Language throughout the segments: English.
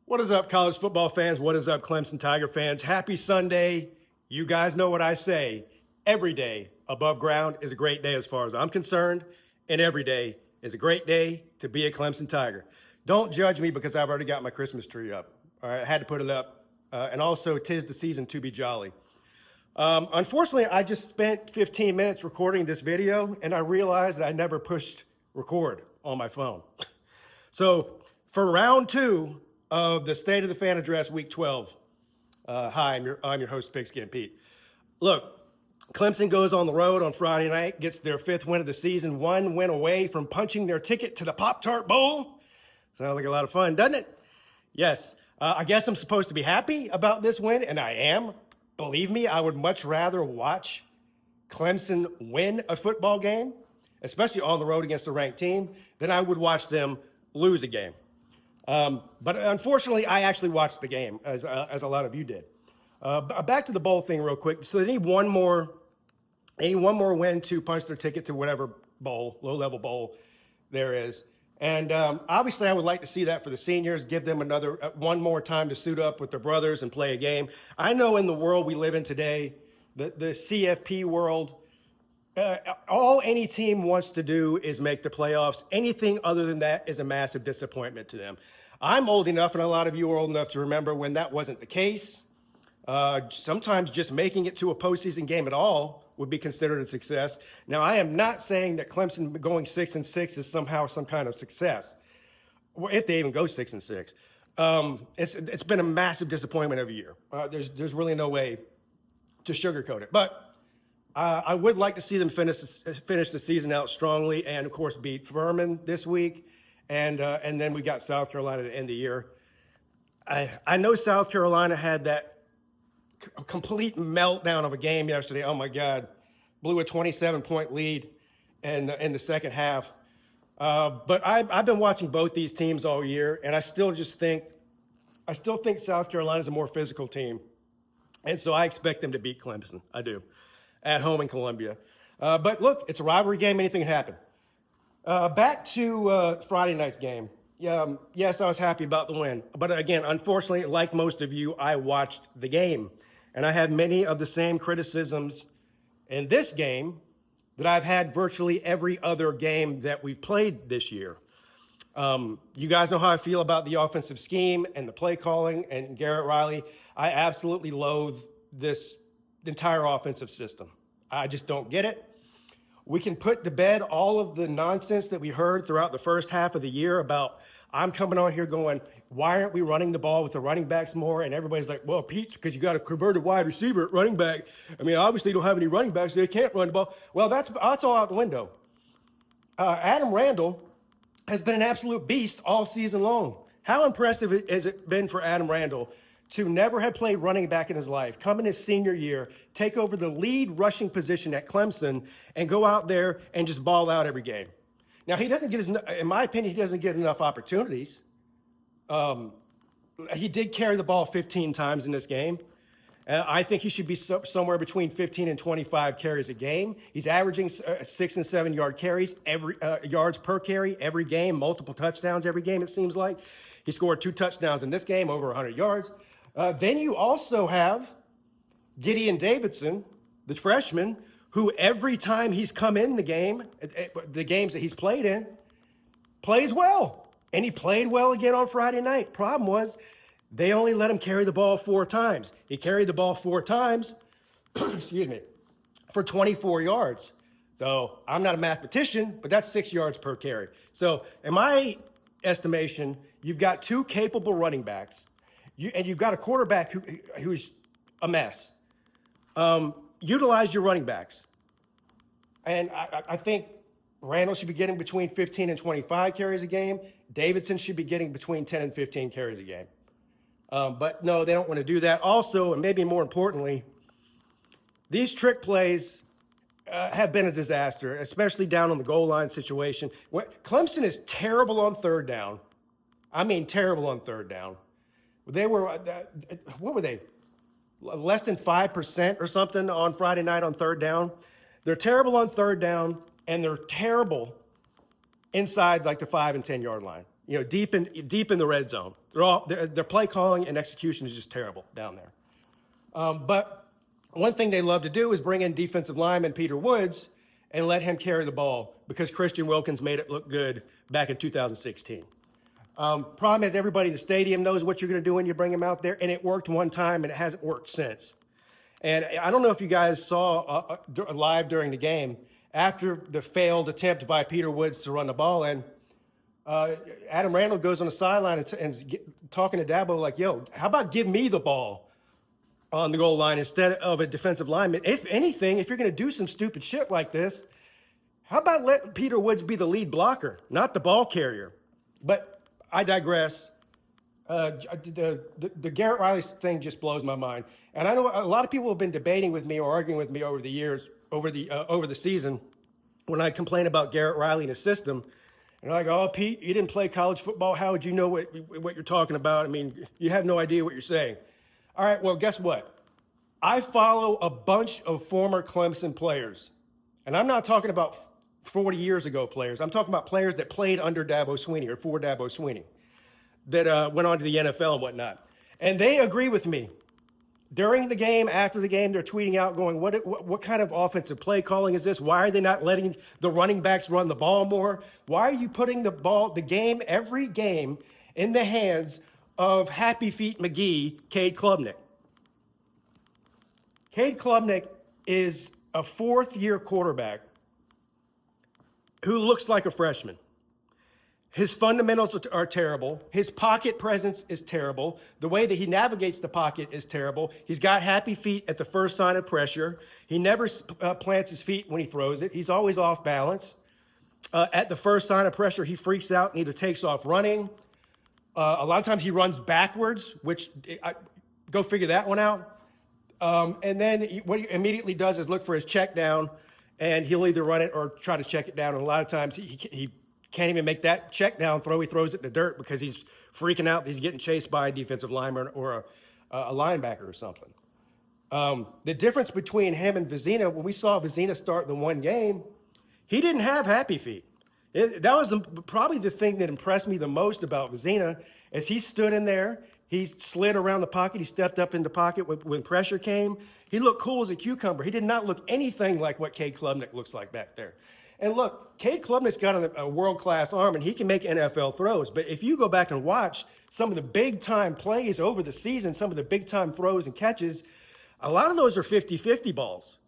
What is up, college football fans? What is up, Clemson Tiger fans? Happy Sunday. You guys know what I say. Every day above ground is a great day as far as I'm concerned, and every day is a great day to be a Clemson Tiger. Don't judge me because I've already got my Christmas tree up. All right, I had to put it up. And also, 'tis the season to be jolly. Unfortunately, I just spent 15 minutes recording this video, and I realized that I never pushed record on my phone. So for round two of the State of the Fan Address Week 12, hi, I'm your host, Pigskin Pete. Look, Clemson goes on the road on Friday night, gets their fifth win of the season, one win away from punching their ticket to the Pop-Tart Bowl. Sounds like a lot of fun, doesn't it? Yes. I guess I'm supposed to be happy about this win, and I am. Believe me, I would much rather watch Clemson win a football game, especially on the road against a ranked team, than I would watch them lose a game. But unfortunately, I actually watched the game, as a lot of you did. Back to the bowl thing real quick. So they need one more win to punch their ticket to whatever bowl, low-level bowl there is. And obviously, I would like to see that for the seniors, give them one more time to suit up with their brothers and play a game. I know in the world we live in today, the CFP world, all any team wants to do is make the playoffs. Anything other than that is a massive disappointment to them. I'm old enough, and a lot of you are old enough to remember when that wasn't the case. Sometimes just making it to a postseason game at all would be considered a success. Now, I am not saying that Clemson going 6-6 is somehow some kind of success, if they even go 6-6. It's been a massive disappointment every year. There's really no way to sugarcoat it. But I would like to see them finish the season out strongly, and of course beat Furman this week, and then we got South Carolina to end the year. I know South Carolina had that complete meltdown of a game yesterday. Oh my God, blew a 27-point lead in the second half. But I've been watching both these teams all year, and I still think South Carolina is a more physical team, and so I expect them to beat Clemson. I do, at home in Columbia. But look, it's a rivalry game. Anything can happen. Back to Friday night's game. Yes, I was happy about the win. But again, unfortunately, like most of you, I watched the game. And I had many of the same criticisms in this game that I've had virtually every other game that we've played this year. You guys know how I feel about the offensive scheme and the play calling and Garrett Riley. I absolutely loathe this entire offensive system. I just don't get it. We can put to bed all of the nonsense that we heard throughout the first half of the year about I'm coming on here going, why aren't we running the ball with the running backs more? And everybody's like, well, Pete, because you got a converted wide receiver at running back. I mean, obviously you don't have any running backs. So they can't run the ball. Well, that's all out the window. Adam Randall has been an absolute beast all season long. How impressive has it been for Adam Randall to never have played running back in his life, come in his senior year, take over the lead rushing position at Clemson, and go out there and just ball out every game? Now, in my opinion, he doesn't get enough opportunities. He did carry the ball 15 times in this game. I think he should be somewhere between 15 and 25 carries a game. He's averaging 6 and 7 yard carries, yards per carry every game, multiple touchdowns every game, it seems like. He scored 2 touchdowns in this game, over 100 yards. Then you also have Gideon Davidson, the freshman, who every time he's come in the games that he's played in, plays well. And he played well again on Friday night. Problem was, they only let him carry the ball 4 times. He carried the ball 4 times, excuse me, for 24 yards. So I'm not a mathematician, but that's 6 yards per carry. So in my estimation, you've got 2 capable running backs, and you've got a quarterback who's a mess. Utilize your running backs. And I think Randall should be getting between 15 and 25 carries a game. Davidson should be getting between 10 and 15 carries a game. But no, they don't want to do that. Also, and maybe more importantly, these trick plays have been a disaster, especially down on the goal line situation. Clemson is terrible on third down. I mean, terrible on third down. They were, what were they? Less than 5% or something on Friday night on third down. They're terrible on third down, and they're terrible inside like the 5 and 10 yard line. deep in the red zone. Their play calling and execution is just terrible down there. But one thing they love to do is bring in defensive lineman Peter Woods and let him carry the ball because Christian Wilkins made it look good back in 2016. Problem is everybody in the stadium knows what you're going to do when you bring him out there, and it worked one time and it hasn't worked since. And I don't know if you guys saw live during the game, after the failed attempt by Peter Woods to run the ball in, Adam Randall goes on the sideline and talking to Dabo like, yo, how about give me the ball on the goal line instead of a defensive lineman? If anything, if you're going to do some stupid shit like this, how about let Peter Woods be the lead blocker, not the ball carrier? But I digress. The Garrett Riley thing just blows my mind. And I know a lot of people have been debating with me or arguing with me over the years, over the season, when I complain about Garrett Riley and his system. And they're like, oh, Pete, you didn't play college football. How would you know what you're talking about? I mean, you have no idea what you're saying. All right, well, guess what? I follow a bunch of former Clemson players. And I'm not talking about 40 years ago players. I'm talking about players that played under Dabo Swinney or for Dabo Swinney that went on to the NFL and whatnot. And they agree with me. During the game, after the game, they're tweeting out going, what kind of offensive play calling is this? Why are they not letting the running backs run the ball more? Why are you putting every game, in the hands of Happy Feet McGee, Cade Klubnik? Cade Klubnik is a fourth-year quarterback who looks like a freshman. His fundamentals are terrible. His pocket presence is terrible. The way that he navigates the pocket is terrible. He's got happy feet at the first sign of pressure. He never plants his feet when he throws it. He's always off balance. At the first sign of pressure, he freaks out and either takes off running. A lot of times he runs backwards, which go figure that one out. And then what he immediately does is look for his check down, and he'll either run it or try to check it down. And a lot of times he can't even make that check down throw. He throws it in the dirt because he's freaking out. He's getting chased by a defensive lineman or a linebacker or something. The difference between him and Vizina, when we saw Vizina start the one game, he didn't have happy feet. That was probably the thing that impressed me the most about Vizina, as he stood in there. He slid around the pocket. He stepped up in the pocket when pressure came. He looked cool as a cucumber. He did not look anything like what Cade Klubnik looks like back there. And look, Cade Klubnik's got a world-class arm, and he can make NFL throws. But if you go back and watch some of the big-time plays over the season, some of the big-time throws and catches, a lot of those are 50-50 balls.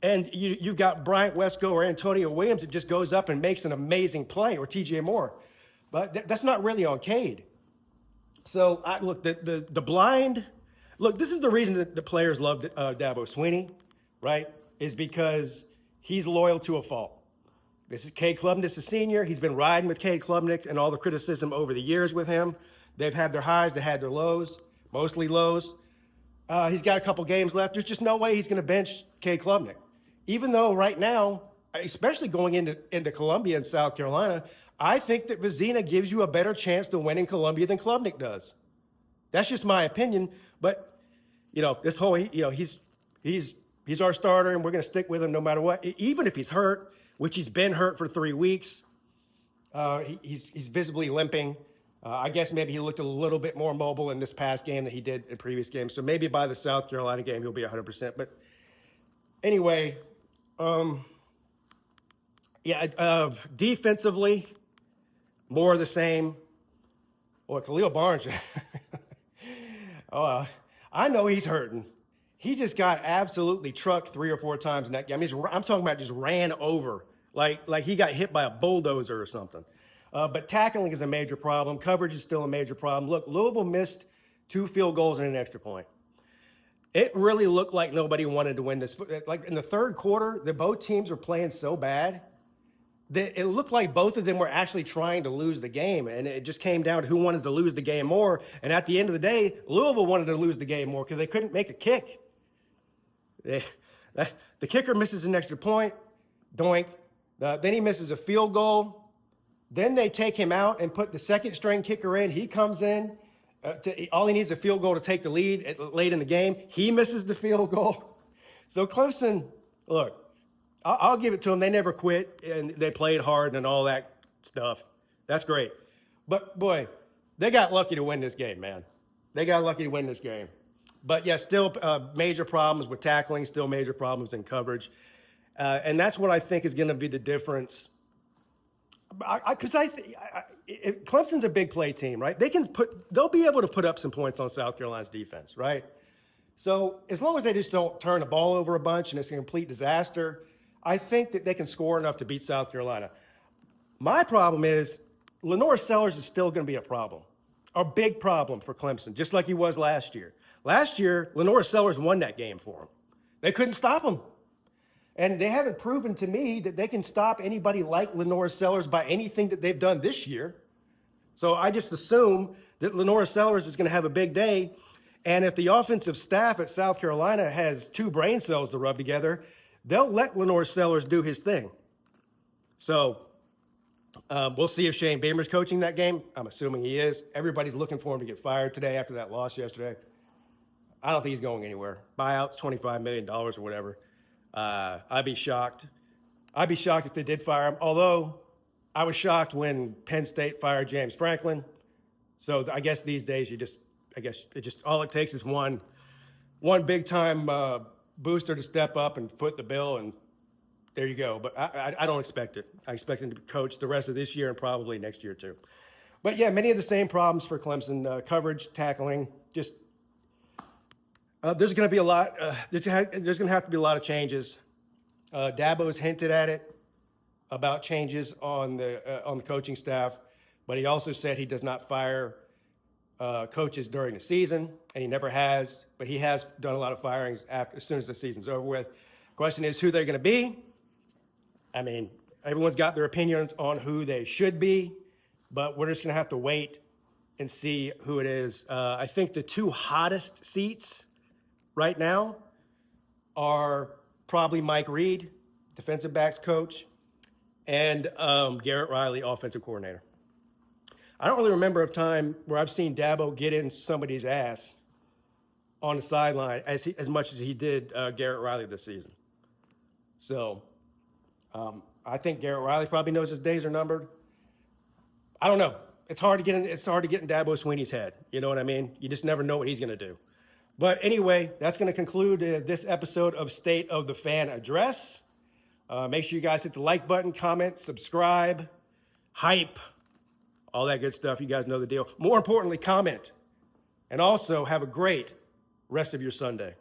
And you've got Bryant Wesco or Antonio Williams that just goes up and makes an amazing play, or TJ Moore. But that's not really on Cade. So, look, the blind – look, this is the reason that the players love Dabo Swinney, right, is because he's loyal to a fault. This is Cade Klubnik, a senior. He's been riding with Cade Klubnik and all the criticism over the years with him. They've had their highs. They had their lows, mostly lows. He's got a couple games left. There's just no way he's going to bench Cade Klubnik. Even though right now, especially going into Columbia and South Carolina, I think that Vizina gives you a better chance to win in Columbia than Klubnik does. That's just my opinion. But, this whole, he's our starter, and we're going to stick with him no matter what. Even if he's hurt, which he's been hurt for 3 weeks. He's visibly limping. I guess maybe he looked a little bit more mobile in this past game than he did in previous games. So maybe by the South Carolina game, he'll be 100%. But anyway, defensively, more of the same. Boy, Khalil Barnes, I know he's hurting. He just got absolutely trucked 3 or 4 times in that game. I'm talking about just ran over, like he got hit by a bulldozer or something. But tackling is a major problem. Coverage is still a major problem. Look, Louisville missed 2 field goals and an extra point. It really looked like nobody wanted to win this. Like in the third quarter, both teams were playing so bad that it looked like both of them were actually trying to lose the game. And it just came down to who wanted to lose the game more. And at the end of the day, Louisville wanted to lose the game more because they couldn't make a kick. The kicker misses an extra point, doink. Then he misses a field goal. Then they take him out and put the second-string kicker in. He comes in. All he needs is a field goal to take the lead late in the game. He misses the field goal. So Clemson, look, I'll give it to them. They never quit, and they played hard and all that stuff. That's great. But boy, they got lucky to win this game, man. They got lucky to win this game. But yeah, still major problems with tackling, still major problems in coverage. And that's what I think is going to be the difference. Because Clemson's a big play team, right? They'll be able to put up some points on South Carolina's defense, right? So as long as they just don't turn the ball over a bunch and it's a complete disaster, I think that they can score enough to beat South Carolina. My problem is Lenore Sellers is still going to be a problem, a big problem for Clemson, just like he was last year. Last year, Lenore Sellers won that game for them. They couldn't stop him. And they haven't proven to me that they can stop anybody like Lenore Sellers by anything that they've done this year. So I just assume that Lenore Sellers is going to have a big day. And if the offensive staff at South Carolina has two brain cells to rub together, they'll let Lenore Sellers do his thing. So we'll see if Shane Beamer's coaching that game. I'm assuming he is. Everybody's looking for him to get fired today after that loss yesterday. I don't think he's going anywhere. Buyouts, $25 million or whatever. I'd be shocked. I'd be shocked if they did fire him. Although I was shocked when Penn State fired James Franklin. So I guess these days all it takes is one big time booster to step up and foot the bill, and there you go. But I don't expect it. I expect him to coach the rest of this year and probably next year too. But yeah, many of the same problems for Clemson: coverage, tackling. Just there's going to be a lot. There's going to have to be a lot of changes. Dabo's hinted at it about changes on the coaching staff, but he also said he does not fire coaches during the season, and he never has. But he has done a lot of firings as soon as the season's over with. Question is who they're going to be. I mean, everyone's got their opinions on who they should be, but we're just going to have to wait and see who it is. I think the two hottest seats right now are probably Mike Reed, defensive backs coach, and Garrett Riley, offensive coordinator. I don't really remember a time where I've seen Dabo get in somebody's ass on the sideline as much as he did Garrett Riley this season. So I think Garrett Riley probably knows his days are numbered. I don't know. It's hard to get in Dabo Swinney's head. You know what I mean? You just never know what he's going to do. But anyway, that's going to conclude this episode of State of the Fan Address. Make sure you guys hit the like button, comment, subscribe, hype, all that good stuff. You guys know the deal. More importantly, comment. And also have a great rest of your Sunday.